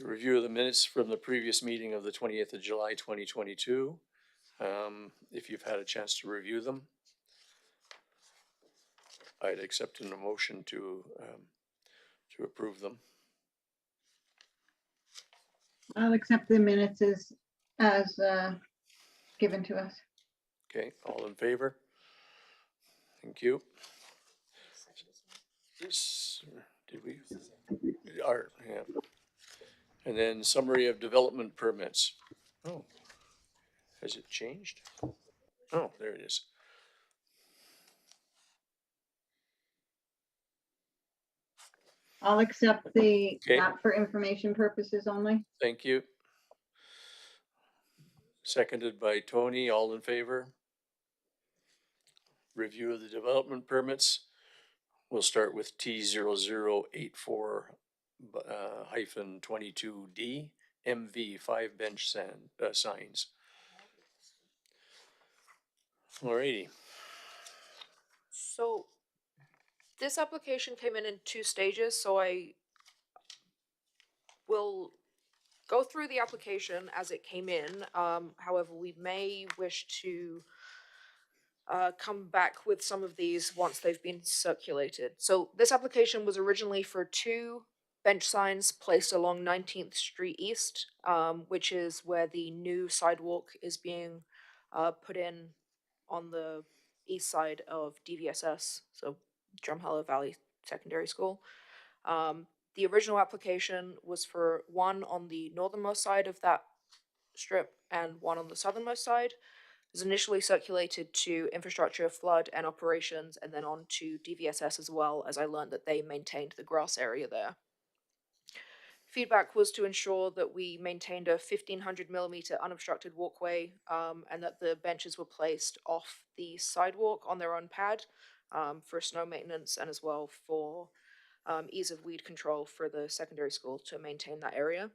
Review of the minutes from the previous meeting of the 20th of July, 2022. If you've had a chance to review them, I'd accept a motion to approve them. I'll accept the minutes as given to us. Okay, all in favor? Thank you. Did we? Art, yeah. And then summary of development permits. Oh, has it changed? Oh, there it is. I'll accept the Okay. map for information purposes only. Thank you. Seconded by Tony, all in favor? Review of the development permits. We'll start with T0084 hyphen 22D MV 5 bench signs. Alrighty. So this application came in 2 stages, so I will go through the application as it came in. However, we may wish to come back with some of these once they've been circulated. So this application was originally for 2 bench signs placed along 19th Street East, which is where the new sidewalk is being put in on the east side of DVSS, so Drumheller Valley Secondary School. The original application was for one on the northernmost side of that strip and one on the southernmost side. It was initially circulated to infrastructure, flood, and operations, and then on to DVSS as well, as I learned that they maintained the grass area there. Feedback was to ensure that we maintained a 1500mm unobstructed walkway, and that the benches were placed off the sidewalk on their own pad for snow maintenance and as well for ease of weed control for the secondary school to maintain that area.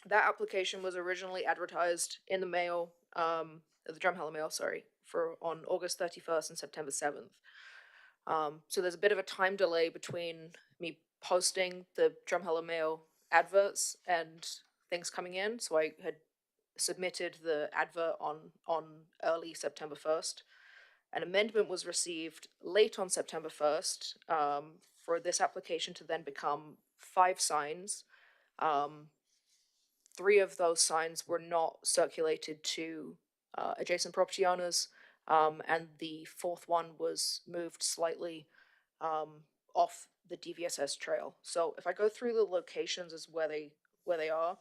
That application was originally advertised in the mail, the Drumheller Mail, on August 31st and September 7th. So there's a bit of a time delay between me posting the Drumheller Mail adverts and things coming in. So I had submitted the advert on early September 1st. An amendment was received late on September 1st for this application to then become 5 signs. 3 of those signs were not circulated to adjacent property owners, and the 4th one was moved slightly off the DVSS trail. So if I go through the locations as where they are,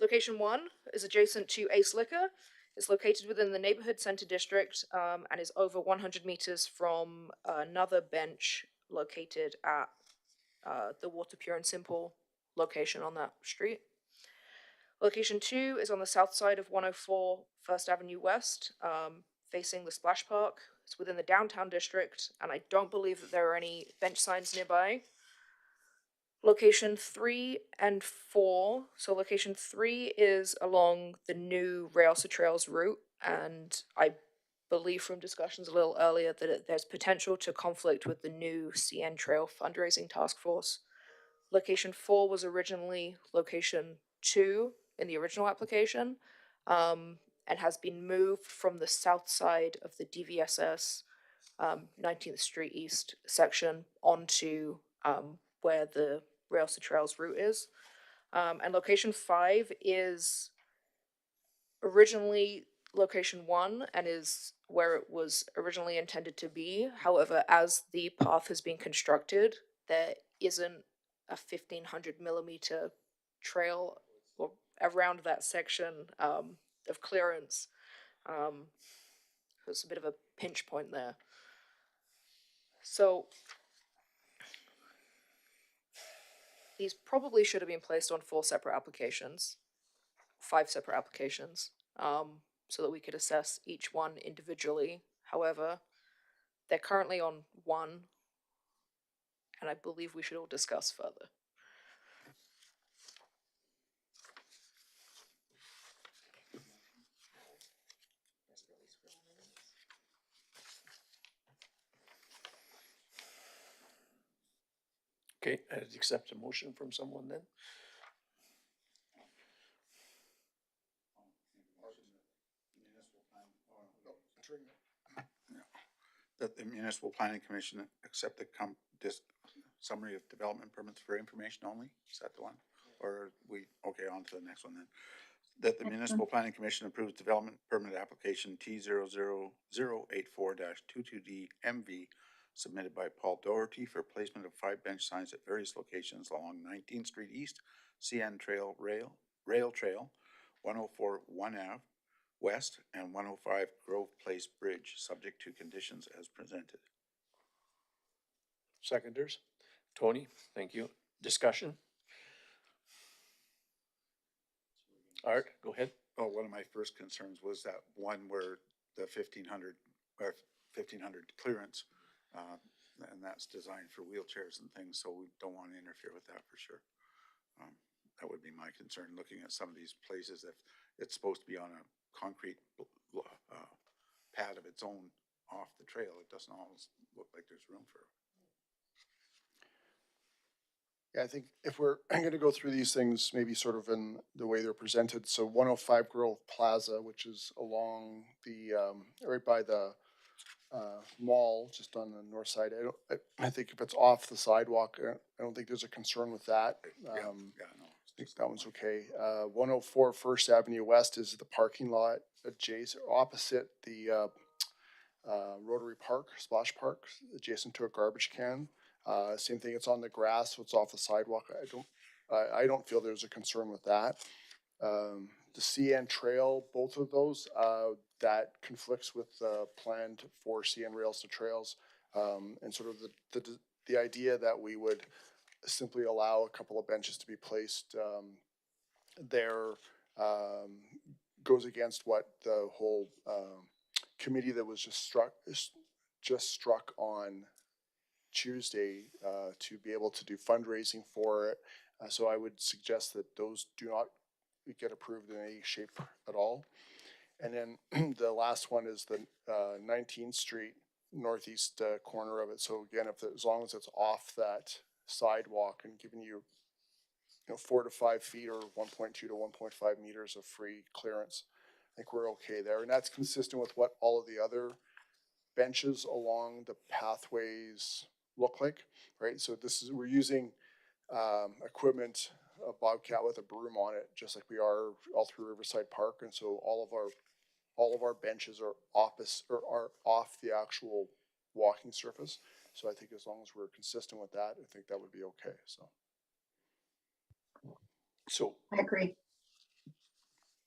location 1 is adjacent to Ace Liquor. It's located within the neighborhood center district and is over 100 meters from another bench located at the Water Pure and Simple location on that street. Location 2 is on the south side of 104 First Avenue West, facing the splash park. It's within the downtown district, and I don't believe that there are any bench signs nearby. Location 3 and 4. So location 3 is along the new Rails to Trails route, and I believe from discussions a little earlier that there's potential to conflict with the new CN Trail fundraising task force. Location 4 was originally location 2 in the original application, and has been moved from the south side of the DVSS 19th Street East section onto where the Rails to Trails route is. And location 5 is originally location 1 and is where it was originally intended to be. However, as the path has been constructed, there isn't a 1500mm trail or around that section of clearance. It's a bit of a pinch point there. So these probably should have been placed on 5 separate applications, so that we could assess each one individually. However, they're currently on 1, and I believe we should all discuss further. Okay, I'd accept a motion from someone then. that the Municipal Planning Commission accept the summary of development permits for information only? Is that the one? Or okay, on to the next one then. That the Municipal Planning Commission approves development permit application T00084-22D MV submitted by Paul Dougherty for placement of 5 bench signs at various locations along 19th Street East, CN Trail Rail Trail, 104 1 Ave West, and 105 Grove Place Bridge, subject to conditions as presented. Seconders? Tony, thank you. Discussion? Art, go ahead. Oh, one of my first concerns was that one where the 1500 clearance, and that's designed for wheelchairs and things, so we don't want to interfere with that for sure. That would be my concern, looking at some of these places. If it's supposed to be on a concrete pad of its own off the trail, it doesn't always look like there's room for it. Yeah, I think if we're going to go through these things, maybe sort of in the way they're presented. So 105 Grove Plaza, which is along the, right by the mall, just on the north side. I think if it's off the sidewalk, I don't think there's a concern with that. No. I think that one's okay. 104 First Avenue West is the parking lot adjacent, opposite the Rotary Park, Splash Park, adjacent to a garbage can. Same thing, it's on the grass, so it's off the sidewalk. I don't feel there's a concern with that. The CN Trail, both of those, that conflicts with planned for CN Rails to Trails, and sort of the idea that we would simply allow a couple of benches to be placed there goes against what the whole committee that was just struck on Tuesday to be able to do fundraising for it. So I would suggest that those do not get approved in any shape at all. And then the last one is the 19th Street northeast corner of it. So again, as long as it's off that sidewalk and giving you, 4 to 5 feet or 1.2 to 1.5 meters of free clearance, I think we're okay there. And that's consistent with what all of the other benches along the pathways look like, right? So we're using equipment, a bobcat with a broom on it, just like we are all through Riverside Park. And so all of our benches are are off the actual walking surface. So I think as long as we're consistent with that, I think that would be okay. So, I agree.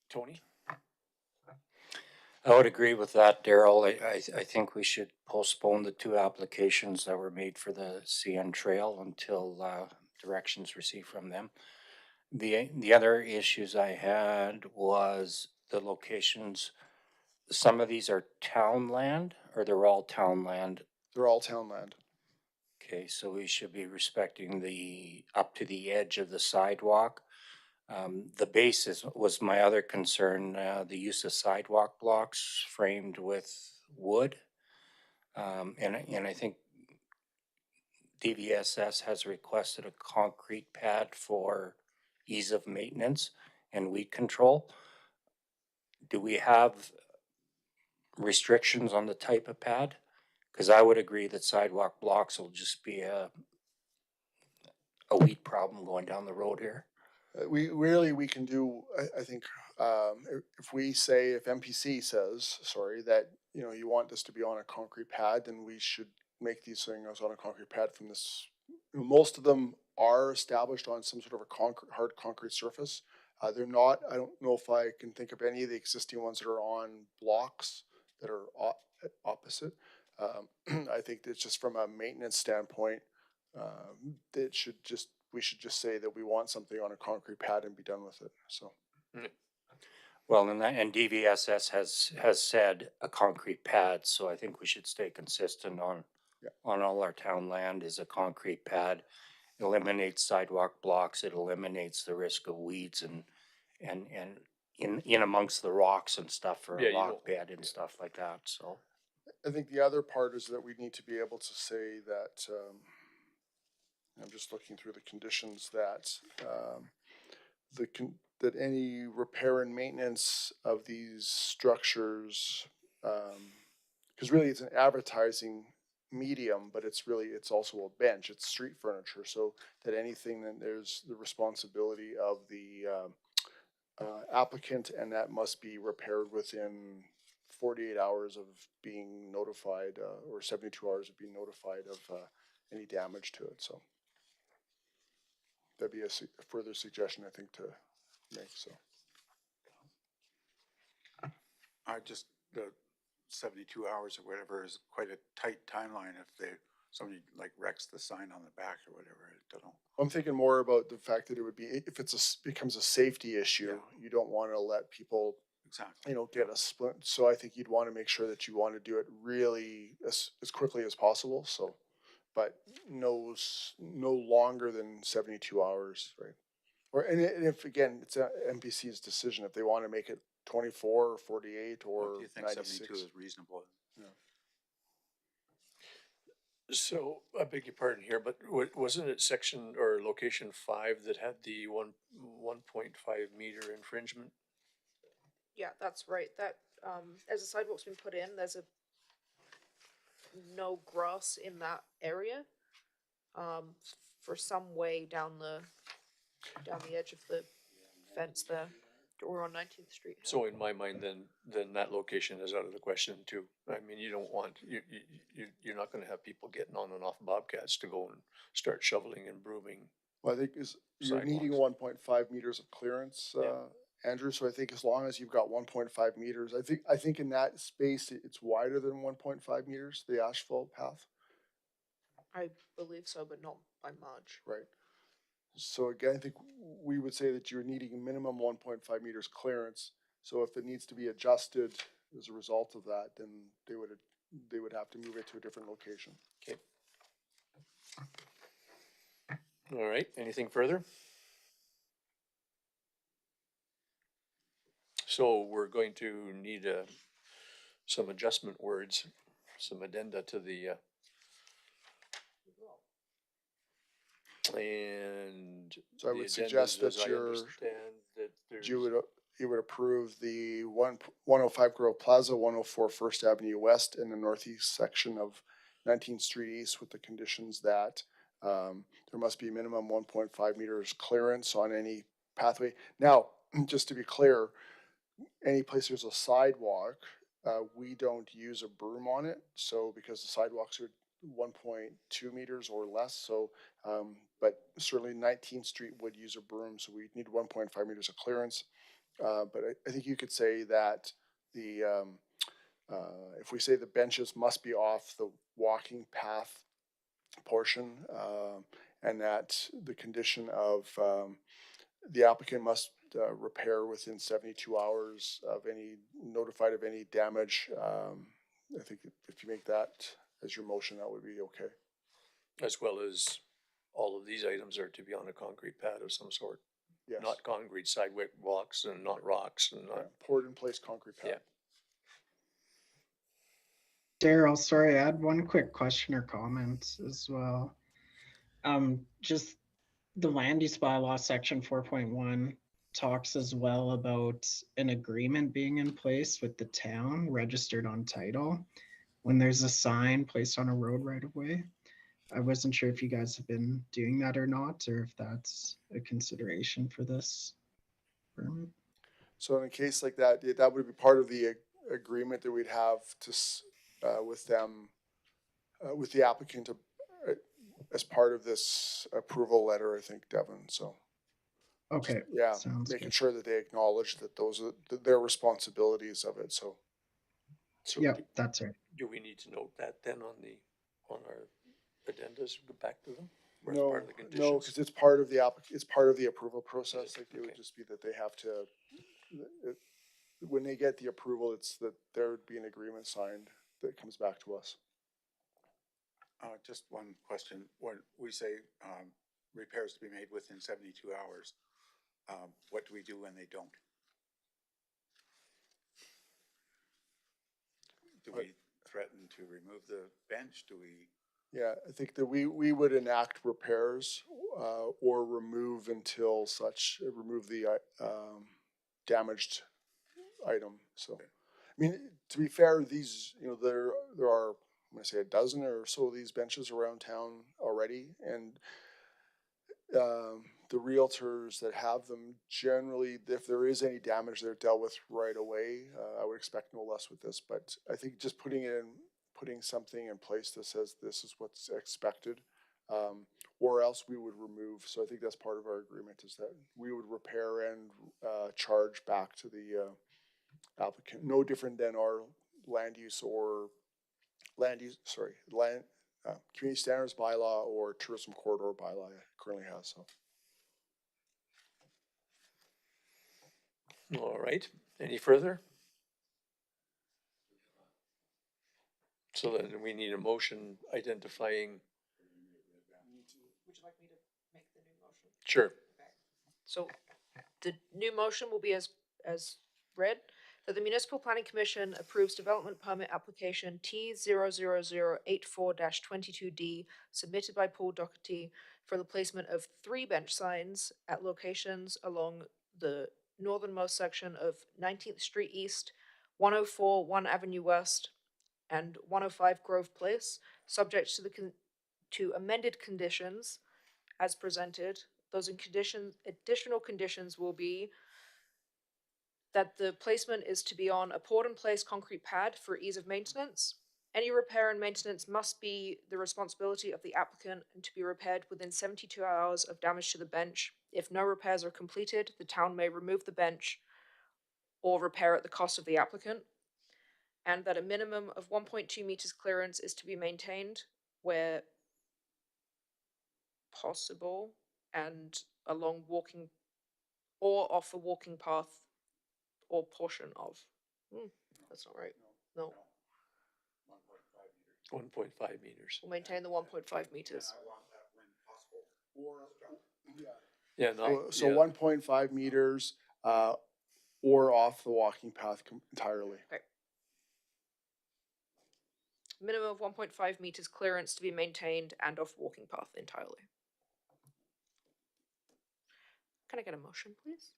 Tony? I would agree with that, Daryl. I think we should postpone the 2 applications that were made for the CN Trail until directions received from them. The other issues I had was the locations. Some of these are town land, or they're all town land. They're all town land. Okay, so we should be respecting up to the edge of the sidewalk. The base was my other concern, the use of sidewalk blocks framed with wood. And I think DVSS has requested a concrete pad for ease of maintenance and weed control. Do we have restrictions on the type of pad? Because I would agree that sidewalk blocks will just be a weed problem going down the road here. We can do, I think, if MPC says, that, you want this to be on a concrete pad, then we should make these things on a concrete pad from this. Most of them are established on some sort of a hard concrete surface. They're not, I don't know if I can think of any of the existing ones that are on blocks that are opposite. I think that's just from a maintenance standpoint, we should just say that we want something on a concrete pad and be done with it. So. Well, and DVSS has said a concrete pad, so I think we should stay consistent on all our town land is a concrete pad. It eliminates sidewalk blocks. It eliminates the risk of weeds and in amongst the rocks and stuff for a rock bed and stuff like that. So I think the other part is that we need to be able to say that, I'm just looking through the conditions that, that any repair and maintenance of these structures Cause really it's an advertising medium, but it's really, it's also a bench, it's street furniture, so that anything, then there's the responsibility of the, applicant, and that must be repaired within 48 hours of being notified, or 72 hours of being notified of, any damage to it, so. That'd be a further suggestion, I think, to make, so. The 72 hours or whatever is quite a tight timeline if somebody like wrecks the sign on the back or whatever, I don't know. I'm thinking more about the fact that it would be, if becomes a safety issue, Yeah. you don't wanna let people, Exactly. get a split, so I think you'd wanna make sure that you wanna do it really as quickly as possible, so. But no longer than 72 hours, right? Or, and if, again, it's a MPC's decision, if they wanna make it 24 or 48 What or do you think 72 96. is reasonable? So, I beg your pardon here, but wasn't it section or location 5 that had the 1.5 meter infringement? Yeah, that's right. That, as the sidewalk's been put in, there's no grass in that area. For some way down the edge of the fence there, or on 19th Street. So in my mind, then that location is out of the question too. I mean, you don't want, you're not gonna have people getting on and off bobcats to go and start shoveling and brooming. Well, I think you're needing Sidewalks. 1.5 meters of clearance, Yeah. Andrew, so I think as long as you've got 1.5 meters, I think in that space, it's wider than 1.5 meters, the asphalt path, I believe so, but not by much. right? So again, I think we would say that you're needing a minimum 1.5 meters clearance, so if it needs to be adjusted as a result of that, then they would have to move it to a different location. Okay. All right, anything further? So we're going to need some adjustment words, some addenda to the and So I the would addendas, suggest as that I you're, understand that there's. you would approve the 105 Grove Plaza, 104 First Avenue West, and the northeast section of 19th Street East with the conditions that there must be minimum 1.5 meters clearance on any pathway. Now, just to be clear, any place there's a sidewalk, we don't use a broom on it. So because the sidewalks are 1.2 meters or less, so but certainly 19th Street would use a broom, so we need 1.5 meters of clearance. But I think you could say that the if we say the benches must be off the walking path portion, and that the condition of the applicant must repair within 72 hours of any, notified of any damage. I think if you make that as your motion, that would be okay. As well as all of these items are to be on a concrete pad of some sort, Yes. not concrete sidewalks and not rocks and Yeah, not, poured in place concrete pad. Yeah. Daryl, sorry, I had one quick question or comment as well. Just the land use bylaw section 4.1 talks as well about an agreement being in place with the town registered on title when there's a sign placed on a road right of way. I wasn't sure if you guys have been doing that or not, or if that's a consideration for this permit. So in a case like that, that would be part of the agreement that we'd have to, with them, with the applicant, as part of this approval letter, I think, Devin, so. Okay, Yeah, sounds making good. sure that they acknowledge that those are their responsibilities of it, so. so Yep, that's right. do we need to note that then on our addendas, go back to them? Or as No, part of the no, conditions? because it's part of the it's part of the approval process, like it would Okay. just be that they have to, when they get the approval, it's that there would be an agreement signed that comes back to us. Just one question. When we say repairs to be made within 72 hours, what do we do when they don't? Do we threaten to remove the bench? Do we? Yeah, I think that we would enact repairs, or remove until such, remove the, damaged item, so. I mean, to be fair, these, you know, there are, I'm gonna say a dozen or so of these benches around town already, and the realtors that have them generally, if there is any damage, they're dealt with right away. I would expect no less with this, but I think just putting something in place that says this is what's expected, or else we would remove. So I think that's part of our agreement, is that we would repair and charge back to the applicant, no different than our land use, community standards bylaw or tourism corridor bylaw currently has, so. All right, any further? So then we need a motion identifying, Would you like me to make the new motion? sure, So the new motion will be as read, that the Municipal Planning Commission approves development permit application T 84 22 D submitted by Paul Dougherty for the placement of 3 bench signs at locations along the northernmost section of 19th Street East, 104 1 Avenue West, and 105 Grove Place, subject to to amended conditions as presented. Those additional conditions will be that the placement is to be on a poured in place concrete pad for ease of maintenance. Any repair and maintenance must be the responsibility of the applicant and to be repaired within 72 hours of damage to the bench. If no repairs are completed, the town may remove the bench or repair at the cost of the applicant. And that a minimum of 1.2 meters clearance is to be maintained where possible and along walking or off a walking path or portion of. That's not right. No, 1.5 meters. we'll maintain the 1.5 meters. Yeah, no, So yeah, 1.5 meters, or off the walking path entirely. Minimum of 1.5 meters clearance to be maintained and off walking path entirely. Can I get a motion, please?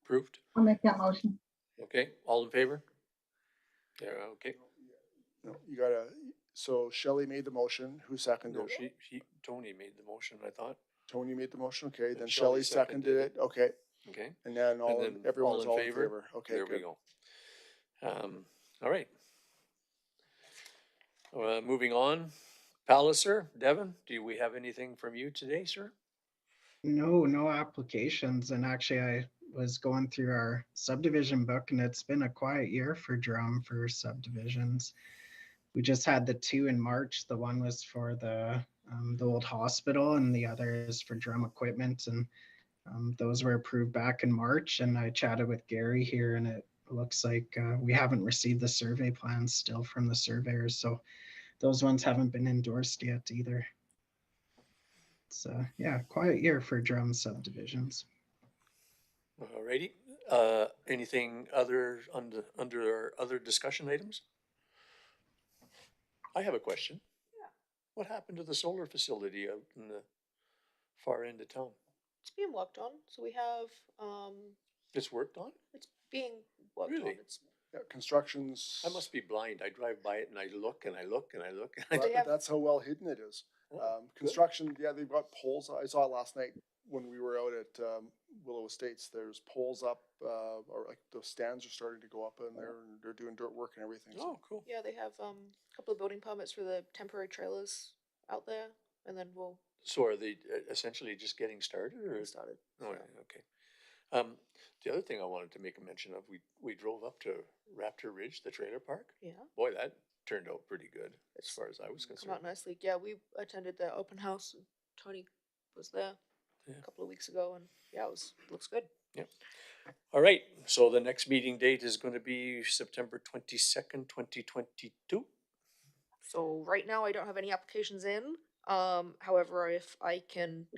approved, I'll make that motion. okay, all in favor? Yeah, okay, No, you gotta, so Shelley made the motion, who seconded no, it? Tony made the motion, I thought, Tony made the motion, okay, then Shelley Shelley seconded seconded it, okay, okay? and then everyone's all all in in favor? favor, okay, There we good. go. All right. Moving on, Palliser, Devon, do we have anything from you today, sir? No applications. And actually, I was going through our subdivision book, and it's been a quiet year for Drum for subdivisions. We just had the 2 in March. The one was for the old hospital, and the other is for Drum equipment. And those were approved back in March. And I chatted with Gary here, and it looks like we haven't received the survey plans still from the surveyors. So those ones haven't been endorsed yet either. So yeah, quiet year for Drum subdivisions. Alrighty, anything other under our other discussion items? I have a question. Yeah. What happened to the solar facility out in the far end of town? It's being worked on. So we have It's worked on? it's being worked on. Really? It's Yeah, construction's. I must be blind. I drive by it and I look and I look and I look. They have- That's how well hidden it is. Oh, good. Construction, yeah, they've got poles, I saw it last night when we were out at, Willow Estates, there's poles up, or like the stands are starting to go up in there, and they're doing dirt work and everything, so. Oh, cool. yeah, they have a couple of building permits for the temporary trailers out there, and then we'll So are they essentially just getting started or? get started. Oh, so. yeah, okay. The other thing I wanted to make a mention of, we drove up to Raptor Ridge, the trailer park. Yeah, Boy, that turned out pretty good as It's far as I was come concerned. out nicely. Yeah, we attended the open house. And Tony was there Yeah. a couple of weeks ago, and yeah, looks good. All right, so the next meeting date is going to be September 22nd, 2022. So right now, I don't have any applications in. However, if I can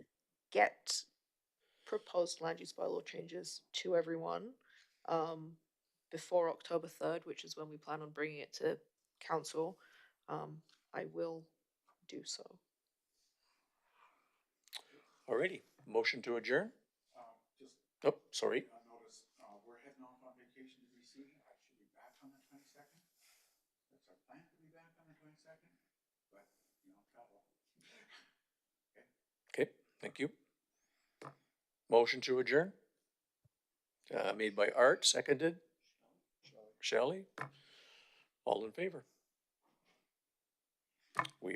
get proposed land use bylaw changes to everyone before October 3rd, which is when we plan on bringing it to council, I will do so. Alrighty, motion to adjourn? Just Oh, sorry. notice, we're heading off on vacation. Did we see plan to be back on the 22nd, but, you know, travel. Okay, thank you. Motion to adjourn? Made by Art, seconded? Shelley? All in favor? We